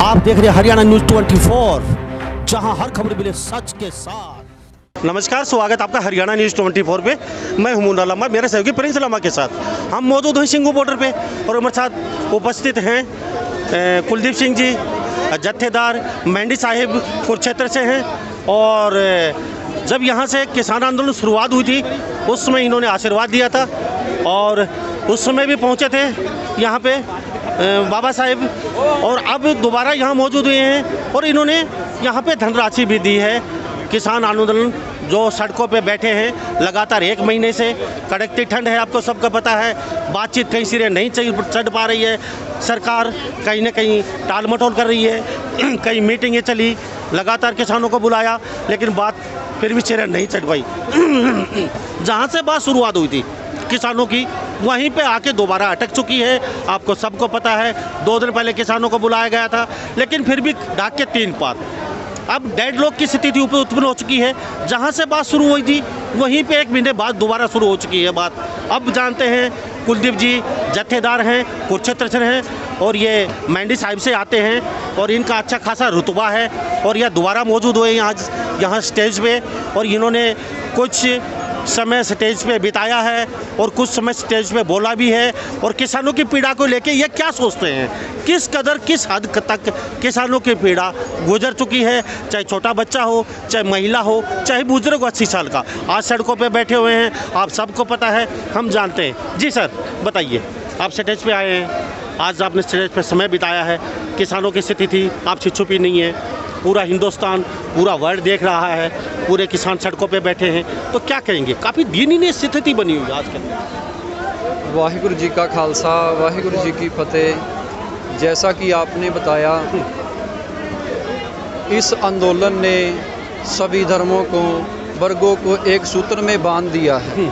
आप देख रहे हैं हरियाणा न्यूज 24, जहां हर खबर मिले सच के साथ। नमस्कार, स्वागत आपका हरियाणा न्यूज 24 पे। मैं हूं मुन्ना लम्बा, मेरे सहयोगी प्रिंस लम्बा के साथ हम मौजूद हैं सिंगू बॉर्डर पे और हमारे साथ उपस्थित हैं कुलदीप सिंह जी, जत्थेदार मंडी साहिब कुरुक्षेत्र से हैं। और जब यहाँ से किसान आंदोलन शुरुआत हुई थी उस समय इन्होंने आशीर्वाद दिया था और उस समय भी पहुँचे थे यहाँ पे बाबा साहेब, और अब दोबारा यहाँ मौजूद हुए हैं और इन्होंने यहाँ पे धनराशि भी दी है। किसान आंदोलन जो सड़कों पे बैठे हैं लगातार 1 महीने से, कड़कती ठंड है, आपको सबका पता है, बातचीत कई सिरे नहीं चढ़ पा रही है, सरकार कहीं ना कहीं टाल मटोल कर रही है, कई मीटिंगें चली, लगातार किसानों को बुलाया, लेकिन बात फिर भी सिरे नहीं चढ़ पाई। जहाँ से बात शुरुआत हुई थी किसानों की, वहीं पे आके दोबारा अटक चुकी है। आपको सबको पता है 2 दिन पहले किसानों को बुलाया गया था, लेकिन फिर भी डाक के 3 पार। अब डेडलॉक की स्थिति उत्पन्न हो चुकी है। जहां से बात शुरू हुई थी वहीं पे 1 महीने बाद दोबारा शुरू हो चुकी है बात। अब जानते हैं कुलदीप जी जत्थेदार हैं, कुरुक्षेत्र से हैं और ये मंडी साहिब से आते हैं और इनका अच्छा खासा रुतबा है और यह दोबारा मौजूद हुए आज यहाँ स्टेज पे, और इन्होंने कुछ समय स्टेज पे बिताया है और कुछ समय स्टेज पे बोला भी है। और किसानों की पीड़ा को लेके ये क्या सोचते हैं, किस कदर किस हद तक किसानों की पीड़ा गुजर चुकी है, चाहे छोटा बच्चा हो, चाहे महिला हो, चाहे बुजुर्ग 80 साल का, आज सड़कों पे बैठे हुए हैं। आप सबको पता है, हम जानते हैं। जी सर बताइए, आप स्टेज पे आए हैं, आज आपने स्टेज पे समय बिताया है, किसानों की स्थिति थी आपसे छुपी नहीं है, पूरा हिंदुस्तान पूरा वर्ल्ड देख रहा है, पूरे किसान सड़कों पे बैठे हैं, तो क्या कहेंगे? काफ़ी दयनीय स्थिति बनी हुई है आजकल। वाहिगुरु जी का खालसा, वाहिगुरु जी की फतेह। जैसा कि आपने बताया, इस आंदोलन ने सभी धर्मों को, वर्गों को एक सूत्र में बांध दिया है।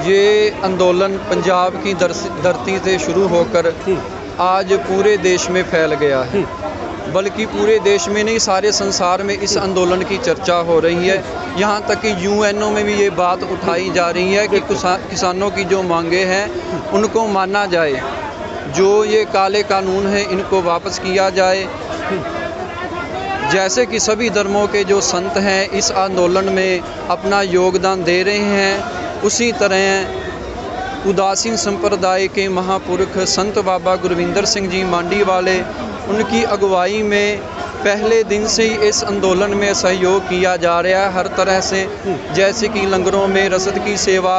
ये आंदोलन पंजाब की धरती से शुरू होकर आज पूरे देश में फैल गया है, बल्कि पूरे देश में नहीं, सारे संसार में इस आंदोलन की चर्चा हो रही है। यहाँ तक कि यूएनओ में भी ये बात उठाई जा रही है कि किसानों की जो मांगे हैं उनको माना जाए, जो ये काले कानून हैं इनको वापस किया जाए। जैसे कि सभी धर्मों के जो संत हैं इस आंदोलन में अपना योगदान दे रहे हैं, उसी तरह उदासीन संप्रदाय के महापुरुष संत बाबा गुरविंदर सिंह जी मांडी वाले, उनकी अगुवाई में पहले दिन से ही इस आंदोलन में सहयोग किया जा रहा है हर तरह से। जैसे कि लंगरों में रसद की सेवा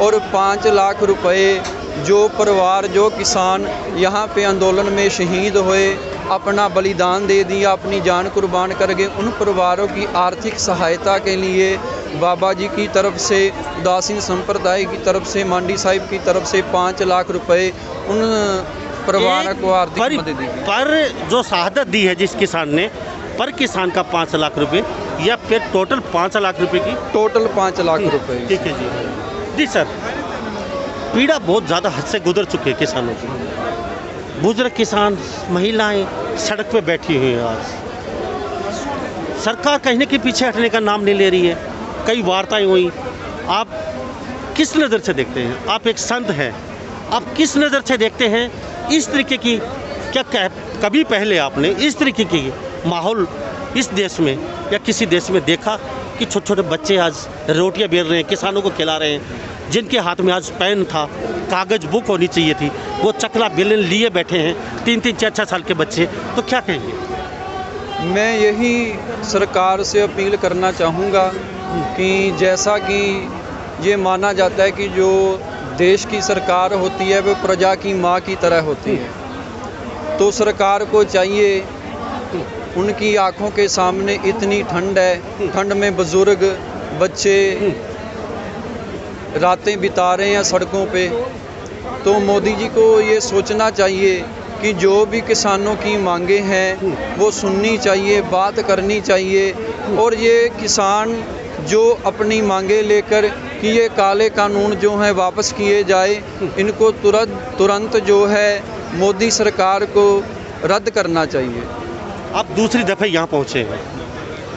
और 5 लाख रुपए जो परिवार, जो किसान यहाँ पे आंदोलन में शहीद हुए, अपना बलिदान दे दिया, अपनी जान कुर्बान कर गए, उन परिवारों की आर्थिक सहायता के लिए बाबा जी की तरफ से, उदासीन संप्रदाय की तरफ से, मांडी साहिब की तरफ से 5 लाख रुपए उन परिवार को आर्थिक मदद दी। पर जो शहादत दी है जिस किसान ने, पर किसान का 5 लाख रुपए या फिर टोटल 5 लाख रुपए की? टोटल 5 लाख रुपए। ठीक है जी। जी सर, पीड़ा बहुत ज़्यादा हद से गुजर चुकी है किसानों की। बुजुर्ग किसान, महिलाएं सड़क पे बैठी हुई हैं। आज सरकार कहीं के पीछे हटने का नाम नहीं ले रही है। कई वार्ताएं हुई, आप किस नज़र से देखते हैं? आप एक संत हैं, आप किस नज़र से देखते हैं इस तरीके की? क्या कभी पहले आपने इस तरीके की माहौल इस देश में या किसी देश में देखा कि छोटे छोटे बच्चे आज रोटियां बेल रहे हैं, किसानों को खिला रहे हैं, जिनके हाथ में आज पेन था, कागज़ बुक होनी चाहिए थी, वो चकला बेलन लिए बैठे हैं, 3-3, 4-4 साल के बच्चे, तो क्या कहेंगे? मैं यही सरकार से अपील करना चाहूँगा कि जैसा कि ये माना जाता है कि जो देश की सरकार होती है वो प्रजा की माँ की तरह होती है, तो सरकार को चाहिए, उनकी आंखों के सामने इतनी ठंड है, ठंड में बुजुर्ग, बच्चे रातें बिता रहे हैं सड़कों पे, तो मोदी जी को ये सोचना चाहिए कि जो भी किसानों की मांगे हैं वो सुननी चाहिए, बात करनी चाहिए। और ये किसान जो अपनी मांगे लेकर कि ये काले कानून जो हैं वापस किए जाए, इनको तुरंत जो है मोदी सरकार को रद्द करना चाहिए। आप दूसरी दफ़े यहाँ पहुँचे हैं,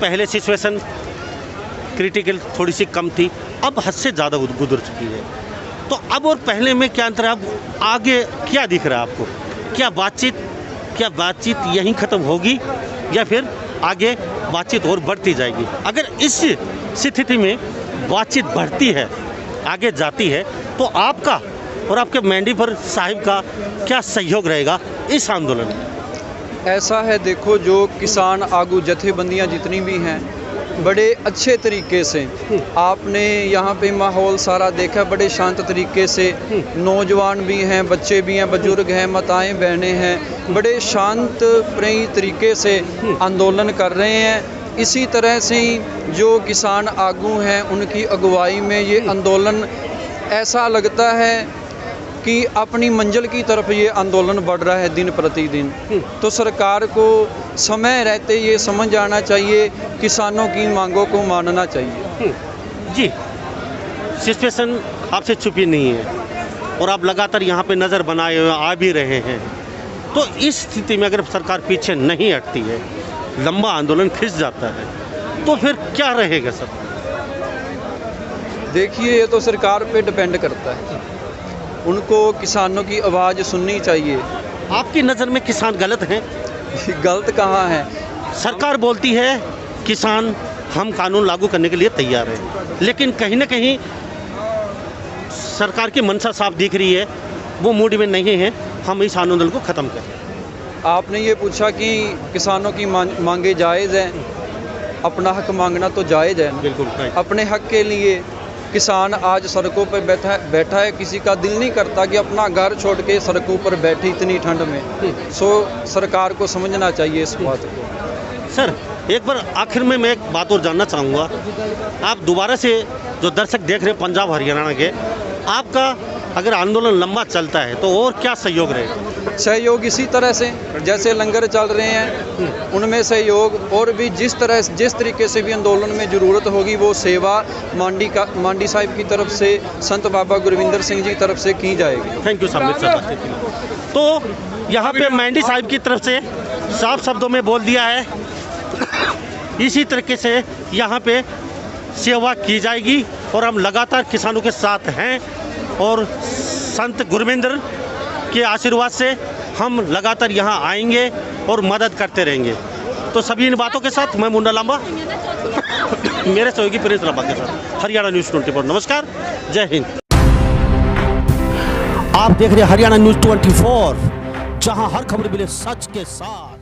पहले सिचुएशन क्रिटिकल थोड़ी सी कम थी, अब हद से ज़्यादा गुजर चुकी है, तो अब और पहले में क्या अंतर है? अब आगे क्या दिख रहा है आपको? क्या बातचीत क्या बातचीत यहीं ख़त्म होगी या फिर आगे बातचीत और बढ़ती जाएगी? अगर इस स्थिति में बातचीत बढ़ती है, आगे जाती है, तो आपका और आपके मेंढीपर साहिब का क्या सहयोग रहेगा इस आंदोलन में? ऐसा है, देखो, जो किसान आगू जथेबंदियां जितनी भी हैं, बड़े अच्छे तरीके से आपने यहाँ पे माहौल सारा देखा, बड़े शांत तरीके से, नौजवान भी हैं, बच्चे भी हैं, बुजुर्ग हैं, माताएं बहनें हैं, बड़े शांत प्रिय तरीके से आंदोलन कर रहे हैं। इसी तरह से ही जो किसान आगू हैं, उनकी अगुवाई में ये आंदोलन ऐसा लगता है कि अपनी मंजिल की तरफ ये आंदोलन बढ़ रहा है दिन प्रतिदिन। तो सरकार को समय रहते ये समझ जाना चाहिए, किसानों की मांगों को मानना चाहिए। जी, सिचुएशन आपसे छुपी नहीं है और आप लगातार यहाँ पे नज़र बनाए हुए आ भी रहे हैं। तो इस स्थिति में अगर सरकार पीछे नहीं हटती है, लंबा आंदोलन खिंच जाता है, तो फिर क्या रहेगा सर? देखिए, ये तो सरकार पे डिपेंड करता है, उनको किसानों की आवाज़ सुननी चाहिए। आपकी नज़र में किसान गलत हैं? गलत कहाँ है? सरकार बोलती है किसान हम कानून लागू करने के लिए तैयार हैं, लेकिन कहीं ना कहीं सरकार की मंशा साफ दिख रही है, वो मूड में नहीं है हम इस आंदोलन को ख़त्म करें। आपने ये पूछा कि किसानों की मांगे जायज़ हैं, अपना हक मांगना तो जायज़ है ना। बिल्कुल, अपने हक के लिए किसान आज सड़कों पर बैठा है, किसी का दिल नहीं करता कि अपना घर छोड़ के सड़कों पर बैठे इतनी ठंड में। सो सरकार को समझना चाहिए इस बात को। सर, एक बार आखिर में मैं एक बात और जानना चाहूँगा, आप दोबारा से जो दर्शक देख रहे हैं पंजाब हरियाणा के, आपका अगर आंदोलन लंबा चलता है तो और क्या सहयोग रहेगा? सहयोग इसी तरह से जैसे लंगर चल रहे हैं उनमें सहयोग, और भी जिस तरीके से भी आंदोलन में ज़रूरत होगी वो सेवा मांडी साहिब की तरफ से, संत बाबा गुरविंदर सिंह जी की तरफ से की जाएगी। Thank you sir. तो यहाँ पे मांडी साहिब की तरफ से साफ शब्दों में बोल दिया है, इसी तरीके से यहाँ पे सेवा की जाएगी और हम लगातार किसानों के साथ हैं और संत गुरविंदर के आशीर्वाद से हम लगातार यहाँ आएंगे और मदद करते रहेंगे। तो सभी इन बातों के साथ मैं मुन्ना लांबा मेरे सहयोगी प्रिंस लांबा के साथ हरियाणा न्यूज़ 24। नमस्कार, जय हिंद। आप देख रहे हैं हरियाणा न्यूज़ 24, जहां हर खबर मिले सच के साथ।